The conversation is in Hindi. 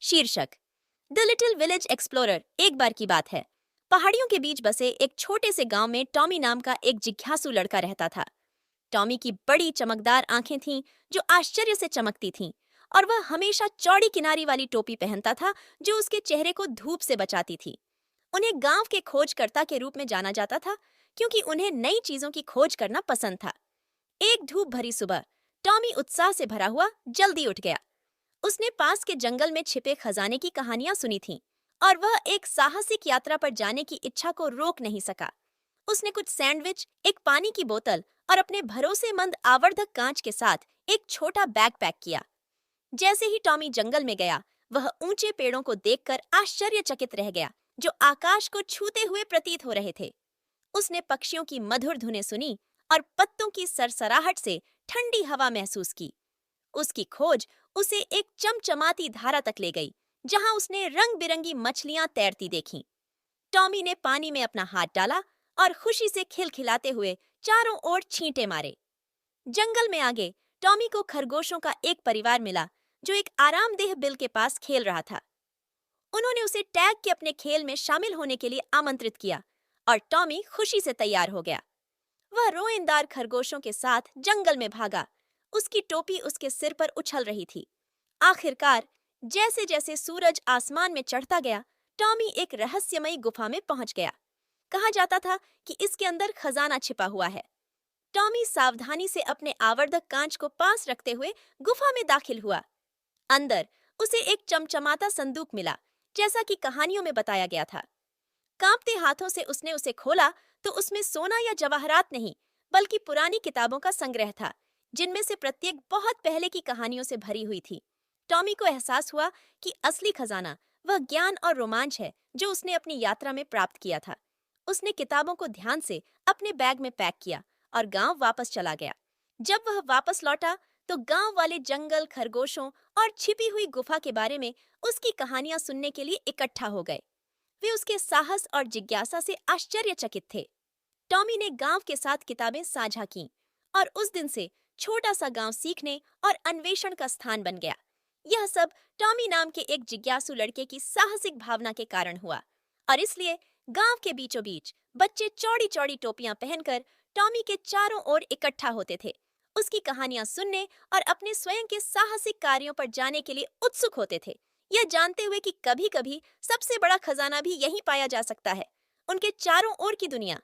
शीर्षक द लिटिल विलेज एक्सप्लोरर। एक बार की बात है, पहाड़ियों के बीच बसे एक छोटे से गांव में टॉमी नाम का एक जिज्ञासु लड़का रहता था। टॉमी की बड़ी चमकदार आंखें थीं जो आश्चर्य से चमकती थीं, और वह हमेशा चौड़ी किनारी वाली टोपी पहनता था जो उसके चेहरे को धूप से बचाती थी। उन्हें गांव के खोजकर्ता के रूप में जाना जाता था क्योंकि उन्हें नई चीजों की खोज करना पसंद था। एक धूप भरी सुबह टॉमी उत्साह से भरा हुआ जल्दी उठ गया। उसने पास के जंगल में छिपे खजाने की कहानियां सुनी थीं और वह एक साहसिक यात्रा पर जाने की इच्छा को रोक नहीं सका। उसने कुछ सैंडविच, एक पानी की बोतल और अपने भरोसेमंद आवर्धक कांच के साथ एक छोटा बैग पैक किया। जैसे ही टॉमी जंगल में गया, वह ऊंचे पेड़ों को देखकर आश्चर्यचकित रह गया जो आकाश को छूते हुए प्रतीत हो रहे थे। उसने पक्षियों की मधुर धुनें सुनी और पत्तों की सरसराहट से ठंडी हवा महसूस की। उसकी खोज उसे एक चमचमाती धारा तक ले गई जहां उसने रंग बिरंगी मछलियां तैरती देखीं। टॉमी ने पानी में अपना हाथ डाला और खुशी से खिलखिलाते हुए चारों ओर छींटे मारे। जंगल में आगे टॉमी को खरगोशों का एक परिवार मिला जो एक आरामदेह बिल के पास खेल रहा था। उन्होंने उसे टैग के अपने खेल में शामिल होने के लिए आमंत्रित किया और टॉमी खुशी से तैयार हो गया। वह रोएंदार खरगोशों के साथ जंगल में भागा। उसकी टोपी उसके सिर पर उछल रही थी। आखिरकार जैसे जैसे सूरज आसमान में चढ़ता गया, टॉमी एक रहस्यमयी गुफा में पहुंच गया। कहा जाता था कि इसके अंदर खजाना छिपा हुआ है। टॉमी सावधानी से अपने आवर्धक कांच को पास रखते हुए गुफा में दाखिल हुआ। अंदर उसे एक चमचमाता संदूक मिला, जैसा कि कहानियों में बताया गया था। कांपते हाथों से उसने उसे खोला तो उसमें सोना या जवाहरात नहीं, बल्कि पुरानी किताबों का संग्रह था, जिनमें से प्रत्येक बहुत पहले की कहानियों से भरी हुई थी। टॉमी को एहसास हुआ कि असली खजाना वह ज्ञान और रोमांच है जो उसने अपनी यात्रा में प्राप्त किया था। उसने किताबों को ध्यान से अपने बैग में पैक किया और गांव वापस चला गया। जब वह वापस लौटा तो गांव वाले जंगल, खरगोशों और छिपी हुई गुफा के बारे में उसकी कहानियां सुनने के लिए इकट्ठा हो गए। वे उसके साहस और जिज्ञासा से आश्चर्यचकित थे। टॉमी ने गांव के साथ किताबें साझा कीं और उस दिन से छोटा सा गांव सीखने और अन्वेषण का स्थान बन गया। यह सब टॉमी नाम के एक जिज्ञासु लड़के की साहसिक भावना के कारण हुआ, और इसलिए गांव के बीचों बीच बच्चे चौड़ी चौड़ी टोपियां पहनकर टॉमी के चारों ओर इकट्ठा होते थे। उसकी कहानियां सुनने और अपने स्वयं के साहसिक कार्यों पर जाने के लिए उत्सुक होते थे, यह जानते हुए कि कभी कभी सबसे बड़ा खजाना भी यहीं पाया जा सकता है। उनके चारों ओर की दुनिया